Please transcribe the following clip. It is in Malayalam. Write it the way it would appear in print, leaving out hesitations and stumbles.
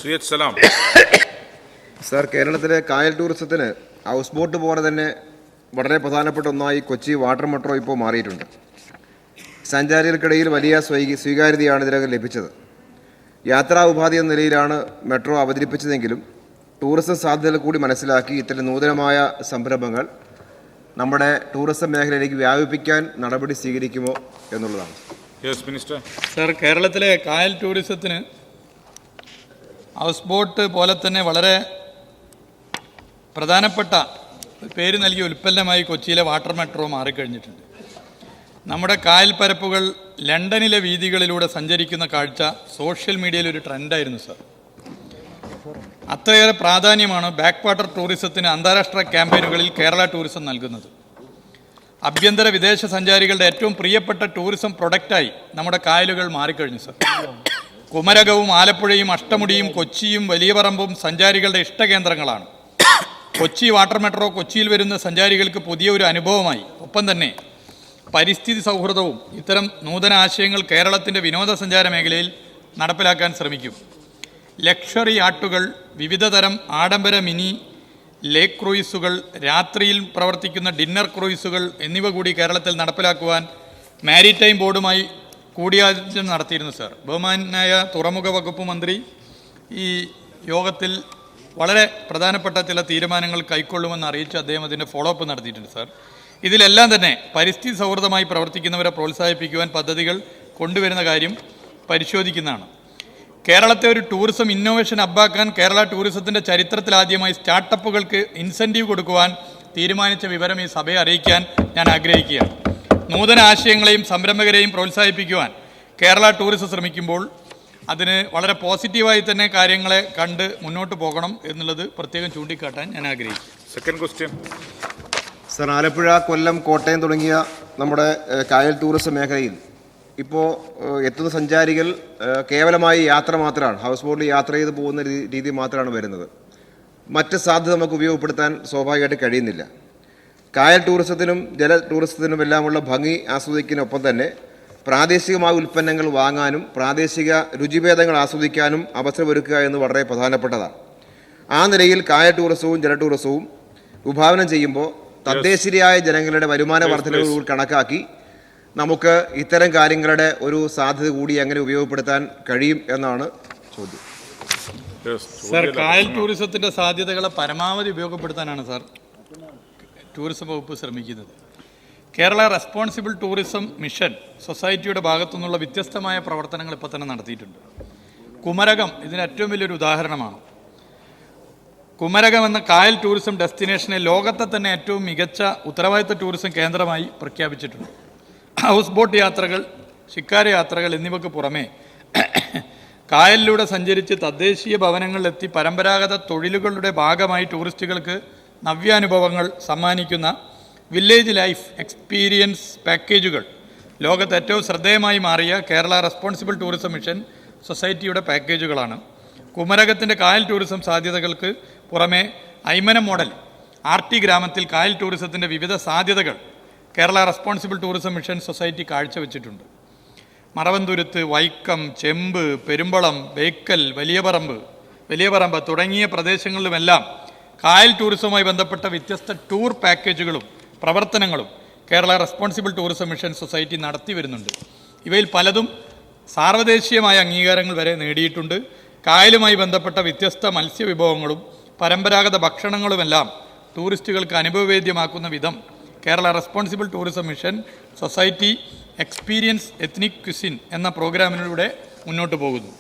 സലാം. സർ, കേരളത്തിലെ കായൽ ടൂറിസത്തിന് ഹൗസ് ബോട്ട് പോലെ തന്നെ വളരെ പ്രധാനപ്പെട്ട ഒന്നായി കൊച്ചി വാട്ടർ മെട്രോ ഇപ്പോൾ മാറിയിട്ടുണ്ട്. സഞ്ചാരികൾക്കിടയിൽ വലിയ സ്വീകാര്യതയാണ് ഇതിനകം ലഭിച്ചത്. യാത്രാ ഉപാധി എന്ന നിലയിലാണ് മെട്രോ അവതരിപ്പിച്ചതെങ്കിലും ടൂറിസം സാധ്യതകൾ കൂടി മനസ്സിലാക്കി ഇത്തരം നൂതനമായ സംരംഭങ്ങൾ നമ്മുടെ ടൂറിസം മേഖലയിലേക്ക് വ്യാപിപ്പിക്കാൻ നടപടി സ്വീകരിക്കുമോ എന്നുള്ളതാണ്. സർ, കേരളത്തിലെ കായൽ ടൂറിസത്തിന് ഹൗസ് ബോട്ട് പോലെ തന്നെ വളരെ പ്രധാനപ്പെട്ട പേര് നൽകിയ ഉൽപ്പന്നമായി കൊച്ചിയിലെ വാട്ടർ മെട്രോ മാറിക്കഴിഞ്ഞിട്ടുണ്ട്. നമ്മുടെ കായൽ പരപ്പുകൾ ലണ്ടനിലെ വീതികളിലൂടെ സഞ്ചരിക്കുന്ന കാഴ്ച സോഷ്യൽ മീഡിയയിൽ ഒരു ട്രെൻഡായിരുന്നു സർ. അത്രയേറെ പ്രാധാന്യമാണ് ബാക്ക് വാട്ടർ ടൂറിസത്തിന് അന്താരാഷ്ട്ര ക്യാമ്പയിനുകളിൽ കേരള ടൂറിസം നൽകുന്നത്. ആഭ്യന്തര വിദേശ സഞ്ചാരികളുടെ ഏറ്റവും പ്രിയപ്പെട്ട ടൂറിസം പ്രൊഡക്റ്റായി നമ്മുടെ കായലുകൾ മാറിക്കഴിഞ്ഞു സർ. കുമരകവും ആലപ്പുഴയും അഷ്ടമുടിയും കൊച്ചിയും വലിയ പറമ്പും സഞ്ചാരികളുടെ ഇഷ്ടകേന്ദ്രങ്ങളാണ്. കൊച്ചി വാട്ടർ മെട്രോ കൊച്ചിയിൽ വരുന്ന സഞ്ചാരികൾക്ക് പുതിയൊരു അനുഭവമായി, ഒപ്പം തന്നെ പരിസ്ഥിതി സൗഹൃദവും ഇത്തരം നൂതന ആശയങ്ങൾ കേരളത്തിൻ്റെ വിനോദസഞ്ചാര മേഖലയിൽ നടപ്പിലാക്കാൻ ശ്രമിക്കും. ലക്ഷറി യാട്ടുകൾ, വിവിധതരം ആഡംബര മിനി ലേക്ക് ക്രൂയിസുകൾ, രാത്രിയിൽ പ്രവർത്തിക്കുന്ന ഡിന്നർ ക്രൂയിസുകൾ എന്നിവ കൂടി കേരളത്തിൽ നടപ്പിലാക്കുവാൻ മാരിടൈം ബോർഡുമായി കൂടിയാലോചന നടത്തിയിരുന്നു സർ. ബഹുമാനായ തുറമുഖ വകുപ്പ് മന്ത്രി ഈ യോഗത്തിൽ വളരെ പ്രധാനപ്പെട്ട ചില തീരുമാനങ്ങൾ കൈക്കൊള്ളുമെന്ന് അറിയിച്ച് അദ്ദേഹം അതിൻ്റെ ഫോളോ അപ്പ് നടത്തിയിട്ടുണ്ട് സർ. ഇതിലെല്ലാം തന്നെ പരിസ്ഥിതി സൗഹൃദമായി പ്രവർത്തിക്കുന്നവരെ പ്രോത്സാഹിപ്പിക്കുവാൻ പദ്ധതികൾ കൊണ്ടുവരുന്ന കാര്യം പരിശോധിക്കുന്നതാണ്. കേരളത്തെ ഒരു ടൂറിസം ഇന്നോവേഷൻ ഹബ്ബാക്കാൻ കേരള ടൂറിസത്തിൻ്റെ ചരിത്രത്തിലാദ്യമായി സ്റ്റാർട്ടപ്പുകൾക്ക് ഇൻസെൻറ്റീവ് കൊടുക്കുവാൻ തീരുമാനിച്ച വിവരം ഈ സഭയെ അറിയിക്കാൻ ഞാൻ ആഗ്രഹിക്കുകയാണ്. നൂതന ആശയങ്ങളെയും സംരംഭകരെയും പ്രോത്സാഹിപ്പിക്കുവാൻ കേരള ടൂറിസം ശ്രമിക്കുമ്പോൾ അതിന് വളരെ പോസിറ്റീവായി തന്നെ കാര്യങ്ങളെ കണ്ട് മുന്നോട്ട് പോകണം എന്നുള്ളത് പ്രത്യേകം ചൂണ്ടിക്കാട്ടാൻ ഞാൻ ആഗ്രഹിക്കുന്നു. സെക്കൻഡ് ക്വസ്റ്റ്യൻ സർ, ആലപ്പുഴ, കൊല്ലം, കോട്ടയം തുടങ്ങിയ നമ്മുടെ കായൽ ടൂറിസം മേഖലയിൽ ഇപ്പോൾ എത്തുന്ന സഞ്ചാരികൾ കേവലമായി യാത്ര മാത്രമാണ്, ഹൗസ് ബോട്ടിൽ യാത്ര ചെയ്ത് പോകുന്ന രീതി മാത്രമാണ് വരുന്നത്. മറ്റ് സാധ്യത നമുക്ക് ഉപയോഗപ്പെടുത്താൻ സ്വാഭാവികമായിട്ട് കഴിയുന്നില്ല. കായൽ ടൂറിസത്തിനും ജല ടൂറിസത്തിനും എല്ലാമുള്ള ഭംഗി ആസ്വദിക്കുന്നതിനൊപ്പം തന്നെ പ്രാദേശികമായ ഉൽപ്പന്നങ്ങൾ വാങ്ങാനും പ്രാദേശിക രുചിഭേദങ്ങൾ ആസ്വദിക്കാനും അവസരമൊരുക്കുക എന്ന് വളരെ പ്രധാനപ്പെട്ടതാണ്. ആ നിലയിൽ കായൽ ടൂറിസവും ജല ടൂറിസവും വിഭാവനം ചെയ്യുമ്പോൾ തദ്ദേശീയരായ ജനങ്ങളുടെ വരുമാന വർധനവ് കണക്കാക്കി നമുക്ക് ഇത്തരം കാര്യങ്ങളുടെ ഒരു സാധ്യത കൂടി എങ്ങനെ ഉപയോഗപ്പെടുത്താൻ കഴിയും എന്നാണ് ചോദ്യം. സർ, കായൽ ടൂറിസത്തിൻ്റെ സാധ്യതകളെ പരമാവധി ഉപയോഗപ്പെടുത്താനാണ് സാർ ടൂറിസം വകുപ്പ് ശ്രമിക്കുന്നത്. കേരള റെസ്പോൺസിബിൾ ടൂറിസം മിഷൻ സൊസൈറ്റിയുടെ ഭാഗത്തു നിന്നുള്ള വ്യത്യസ്തമായ പ്രവർത്തനങ്ങൾ ഇപ്പോൾ തന്നെ നടത്തിയിട്ടുണ്ട്. കുമരകം ഇതിന് ഏറ്റവും വലിയൊരു ഉദാഹരണമാണ്. കുമരകം എന്ന കായൽ ടൂറിസം ഡെസ്റ്റിനേഷനെ ലോകത്തെ തന്നെ ഏറ്റവും മികച്ച ഉത്തരവാദിത്ത ടൂറിസം കേന്ദ്രമായി പ്രഖ്യാപിച്ചിട്ടുണ്ട്. ഹൗസ് ബോട്ട് യാത്രകൾ, ശിക്കാര യാത്രകൾ എന്നിവയ്ക്ക് പുറമെ കായലിലൂടെ സഞ്ചരിച്ച് തദ്ദേശീയ ഭവനങ്ങളിലെത്തി പരമ്പരാഗത തൊഴിലുകളുടെ ഭാഗമായി ടൂറിസ്റ്റുകൾക്ക് നവ്യാനുഭവങ്ങൾ സമ്മാനിക്കുന്ന വില്ലേജ് ലൈഫ് എക്സ്പീരിയൻസ് പാക്കേജുകൾ ലോകത്ത് ഏറ്റവും ശ്രദ്ധേയമായി മാറിയ കേരള റെസ്പോൺസിബിൾ ടൂറിസം മിഷൻ സൊസൈറ്റിയുടെ പാക്കേജുകളാണ്. കുമരകത്തിൻ്റെ കായൽ ടൂറിസം സാധ്യതകൾക്ക് പുറമെ ഐമനം മോഡൽ RT ഗ്രാമത്തിൽ കായൽ ടൂറിസത്തിൻ്റെ വിവിധ സാധ്യതകൾ Kerala responsible tourism mission society കാഴ്ചവെച്ചിട്ടുണ്ട്. മറവന്തുരുത്ത്, വൈക്കം, ചെമ്പ്, പെരുമ്പളം, ബേക്കൽ, വലിയ പറമ്പ് തുടങ്ങിയ പ്രദേശങ്ങളിലുമെല്ലാം കായൽ ടൂറിസവുമായി ബന്ധപ്പെട്ട വ്യത്യസ്ത ടൂർ പാക്കേജുകളും പ്രവർത്തനങ്ങളും Kerala responsible tourism mission society നടത്തി വരുന്നുണ്ട്. ഇവയിൽ പലതും സാർവദേശീയമായ അംഗീകാരങ്ങൾ വരെ നേടിയിട്ടുണ്ട്. കായലുമായി ബന്ധപ്പെട്ട വ്യത്യസ്ത മത്സ്യവിഭവങ്ങളും പരമ്പരാഗത ഭക്ഷണങ്ങളുമെല്ലാം ടൂറിസ്റ്റുകൾക്ക് അനുഭവവേദ്യമാക്കുന്ന വിധം Kerala responsible tourism mission society experience ethnic cuisine എന്ന പ്രോഗ്രാമിലൂടെ മുന്നോട്ട് പോകുന്നു.